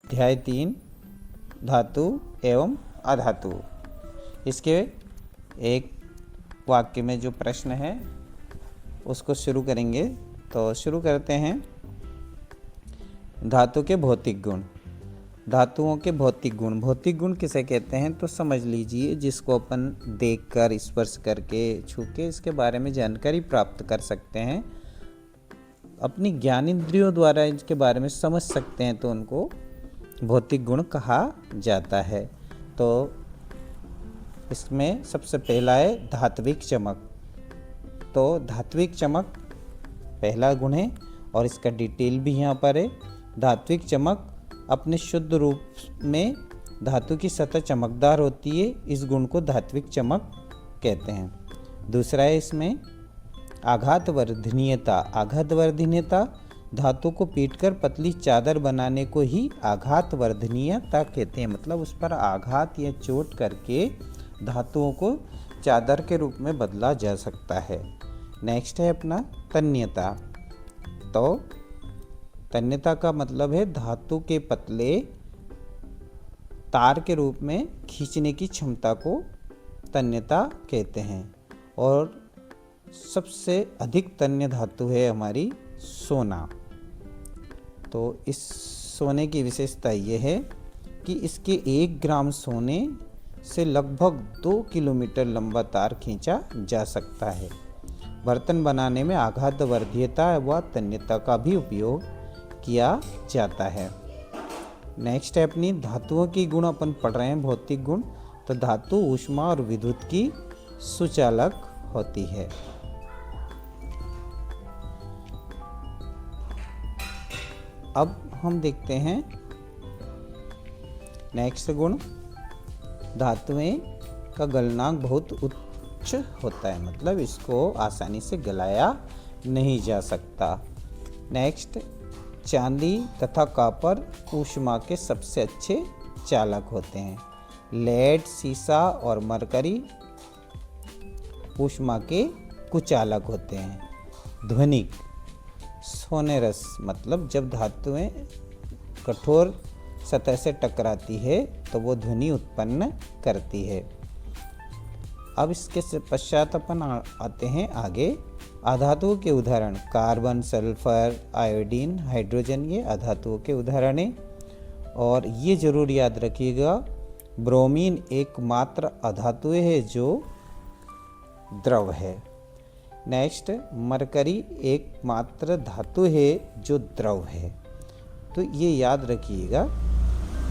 अध्याय 3 धातु एवं अधातु। इसके एक वाक्य में जो प्रश्न है उसको शुरू करेंगे। तो शुरू करते हैं। धातु के भौतिक गुण। धातुओं के भौतिक गुण। भौतिक गुण किसे कहते हैं तो समझ लीजिए, जिसको अपन देखकर, स्पर्श करके, छू के इसके बारे में जानकारी प्राप्त कर सकते हैं, अपनी ज्ञानेंद्रियों द्वारा इसके बारे में समझ सकते हैं, तो उनको भौतिक गुण कहा जाता है। तो इसमें सबसे पहला है धात्विक चमक। तो धात्विक चमक पहला गुण है और इसका डिटेल भी यहाँ पर है। धात्विक चमक अपने शुद्ध रूप में धातु की सतह चमकदार होती है, इस गुण को धात्विक चमक कहते हैं। दूसरा है इसमें आघातवर्धनीयता। आघातवर्धनीयता धातु को पीटकर पतली चादर बनाने को ही आघातवर्धनीयता कहते हैं। मतलब उस पर आघात या चोट करके धातुओं को चादर के रूप में बदला जा सकता है। नेक्स्ट है अपना तन्यता। तो तन्यता का मतलब है धातु के पतले तार के रूप में खींचने की क्षमता को तन्यता कहते हैं। और सबसे अधिक तन्य धातु है हमारी सोना। तो इस सोने की विशेषता ये है कि इसके 1 ग्राम सोने से लगभग 2 किलोमीटर लंबा तार खींचा जा सकता है। बर्तन बनाने में आघातवर्धीयता व तन्यता का भी उपयोग किया जाता है। नेक्स्ट है अपनी धातुओं की गुण अपन पढ़ रहे हैं, भौतिक गुण। तो धातु ऊष्मा और विद्युत की सुचालक होती है। अब हम देखते हैं नेक्स्ट गुण। धातुएं का गलनांक बहुत उच्च होता है, मतलब इसको आसानी से गलाया नहीं जा सकता। नेक्स्ट, चांदी तथा कॉपर ऊष्मा के सबसे अच्छे चालक होते हैं। लेड, सीसा और मरकरी ऊष्मा के कुचालक होते हैं। ध्वनिक, सोनेरस, मतलब जब धातुएं कठोर सतह से टकराती है तो वो ध्वनि उत्पन्न करती है। अब इसके पश्चात अपन आते हैं आगे अधातुओं के उदाहरण। कार्बन, सल्फर, आयोडीन, हाइड्रोजन, ये अधातुओं के उदाहरण हैं। और ये जरूर याद रखिएगा, ब्रोमीन एकमात्र अधातु है जो द्रव है। नेक्स्ट, मरकरी एकमात्र धातु है जो द्रव है, तो ये याद रखिएगा।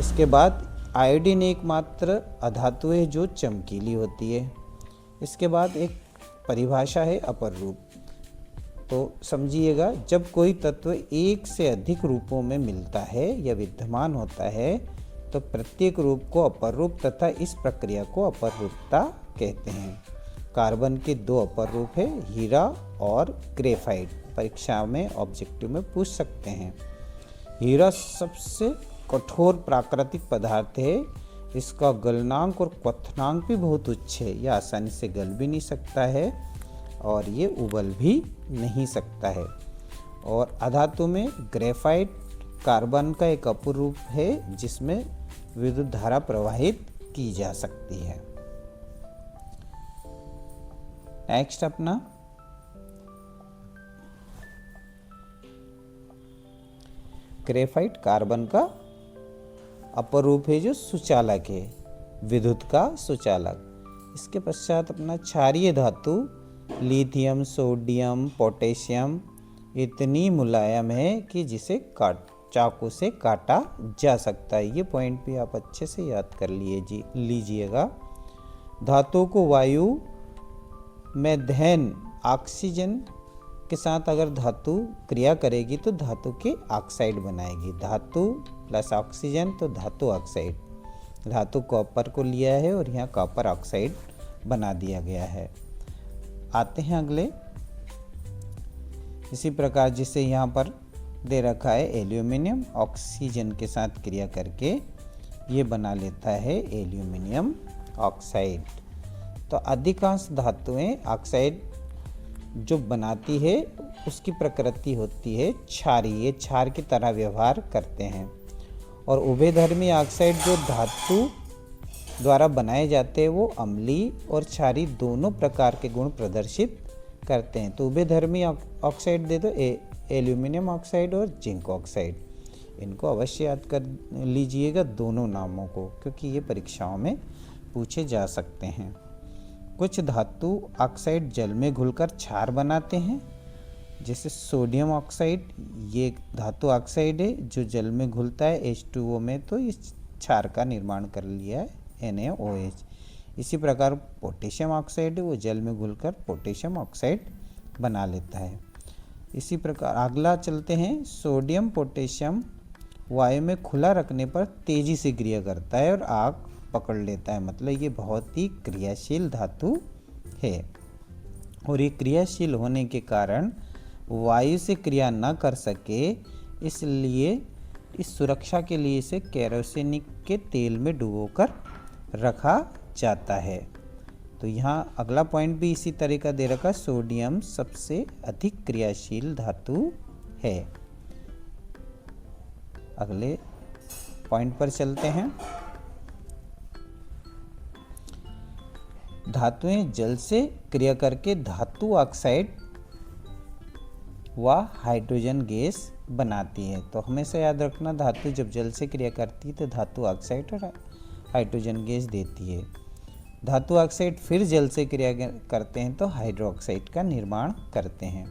इसके बाद आयोडीन एकमात्र अधातु है जो चमकीली होती है। इसके बाद एक परिभाषा है अपर रूप। तो समझिएगा, जब कोई तत्व एक से अधिक रूपों में मिलता है या विद्यमान होता है तो प्रत्येक रूप को अपर रूप तथा इस प्रक्रिया को अपर रूपता कहते हैं। कार्बन के 2 अपर रूप है, हीरा और ग्रेफाइट। परीक्षा में ऑब्जेक्टिव में पूछ सकते हैं। हीरा सबसे कठोर प्राकृतिक पदार्थ है, इसका गलनांक और क्वथनांक भी बहुत उच्च है। यह आसानी से गल भी नहीं सकता है और ये उबल भी नहीं सकता है। और अधातु में ग्रेफाइट कार्बन का एक अपूर्व रूप है जिसमें विद्युत धारा प्रवाहित की जा सकती है। नेक्स्ट अपना ग्रेफाइट कार्बन का अपर रूप है जो सुचालक है, विद्युत का सुचालक। इसके पश्चात अपना क्षारीय धातु लिथियम, सोडियम, पोटेशियम इतनी मुलायम है कि जिसे चाकू से काटा जा सकता है। ये पॉइंट भी आप अच्छे से याद कर लीजिएगा। धातु को वायु में दहन ऑक्सीजन के साथ अगर धातु क्रिया करेगी तो धातु के ऑक्साइड बनाएगी। धातु प्लस ऑक्सीजन तो धातु ऑक्साइड। धातु कॉपर को लिया है और यहाँ कॉपर ऑक्साइड बना दिया गया है। आते हैं अगले। इसी प्रकार जिसे यहाँ पर दे रखा है एल्यूमिनियम, ऑक्सीजन के साथ क्रिया करके ये बना लेता है एल्यूमिनियम ऑक्साइड। तो अधिकांश धातुएं ऑक्साइड जो बनाती है उसकी प्रकृति होती है क्षारीय, ये क्षार की तरह व्यवहार करते हैं। और उभयधर्मी ऑक्साइड जो धातु द्वारा बनाए जाते हैं वो अम्लीय और क्षारीय दोनों प्रकार के गुण प्रदर्शित करते हैं। तो उभयधर्मी ऑक्साइड दे दो एल्यूमिनियम ऑक्साइड और जिंक ऑक्साइड, इनको अवश्य याद कर लीजिएगा दोनों नामों को, क्योंकि ये परीक्षाओं में पूछे जा सकते हैं। कुछ धातु ऑक्साइड जल में घुलकर क्षार बनाते हैं, जैसे सोडियम ऑक्साइड, ये धातु ऑक्साइड है जो जल में घुलता है H2O में, तो इस क्षार का निर्माण कर लिया है NaOH। इसी प्रकार पोटेशियम ऑक्साइड है, वो जल में घुलकर पोटेशियम ऑक्साइड बना लेता है। इसी प्रकार अगला चलते हैं, सोडियम पोटेशियम वायु में खुला रखने पर तेजी से क्रिया करता है और आग पकड़ लेता है, मतलब ये बहुत ही क्रियाशील धातु है। और ये क्रियाशील होने के कारण वायु से क्रिया न कर सके, इसलिए इस सुरक्षा के लिए इसे केरोसिन के तेल में डुबोकर रखा जाता है। तो यहाँ अगला पॉइंट भी इसी तरह का दे रखा, सोडियम सबसे अधिक क्रियाशील धातु है। अगले पॉइंट पर चलते हैं। धातुएं जल से क्रिया करके धातु ऑक्साइड व हाइड्रोजन गैस बनाती है। तो हमेशा याद रखना, धातु जब जल से क्रिया करती है तो धातु ऑक्साइड और हाइड्रोजन गैस देती है। धातु ऑक्साइड फिर जल से क्रिया करते हैं तो हाइड्रोक्साइड का निर्माण करते हैं।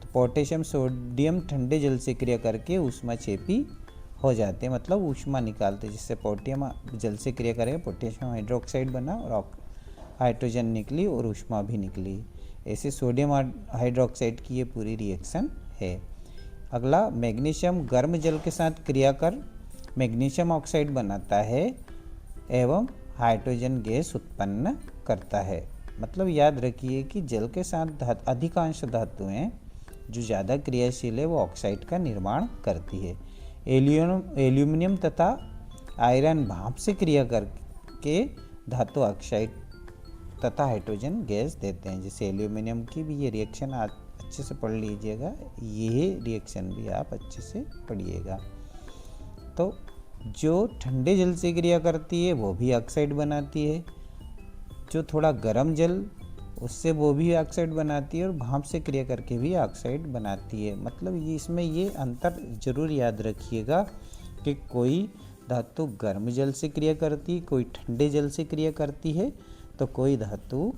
तो पोटेशियम सोडियम ठंडे जल से क्रिया करके ऊष्माक्षेपी हो जाते हैं, मतलब ऊष्मा निकालते हैं। जिससे पोटेशियम जल से क्रिया करेगा, पोटेशियम हाइड्रोक्साइड बना और हाइड्रोजन निकली और ऊष्मा भी निकली। ऐसे सोडियम हाइड्रोक्साइड की ये पूरी रिएक्शन है। अगला, मैग्नीशियम गर्म जल के साथ क्रिया कर मैग्नीशियम ऑक्साइड बनाता है एवं हाइड्रोजन गैस उत्पन्न करता है। मतलब याद रखिए कि जल के साथ अधिकांश धातुएं जो ज़्यादा क्रियाशील है वो ऑक्साइड का निर्माण करती है। एल्यूमिनियम तथा आयरन भाप से क्रिया करके धातु ऑक्साइड तथा हाइड्रोजन गैस देते हैं। जैसे एल्यूमिनियम की भी ये रिएक्शन आप अच्छे से पढ़ लीजिएगा, ये रिएक्शन भी आप अच्छे से पढ़िएगा। तो जो ठंडे जल से क्रिया करती है वो भी ऑक्साइड बनाती है, जो थोड़ा गर्म जल उससे वो भी ऑक्साइड बनाती है, और भाप से क्रिया करके भी ऑक्साइड बनाती है। मतलब ये इसमें ये अंतर जरूर याद रखिएगा कि कोई धातु गर्म जल से क्रिया करती है, कोई ठंडे जल से क्रिया करती है, तो कोई धातु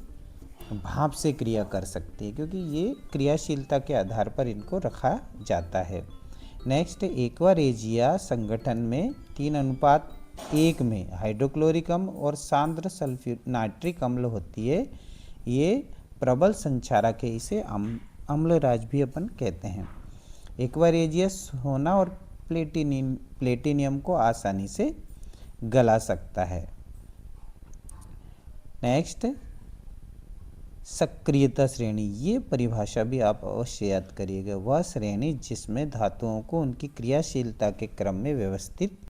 भाप से क्रिया कर सकती है, क्योंकि ये क्रियाशीलता के आधार पर इनको रखा जाता है। नेक्स्ट, एक्वारेजिया संगठन में 3:1 में हाइड्रोक्लोरिक अम्ल और सांद्र नाइट्रिक अम्ल होती है। ये प्रबल संक्षारक है, इसे अम्लराज भी अपन कहते हैं। एक्वारेजिया सोना और प्लेटिनियम को आसानी से गला सकता है। नेक्स्ट, सक्रियता श्रेणी, ये परिभाषा भी आप अवश्य याद करिएगा। वह श्रेणी जिसमें धातुओं को उनकी क्रियाशीलता के क्रम में व्यवस्थित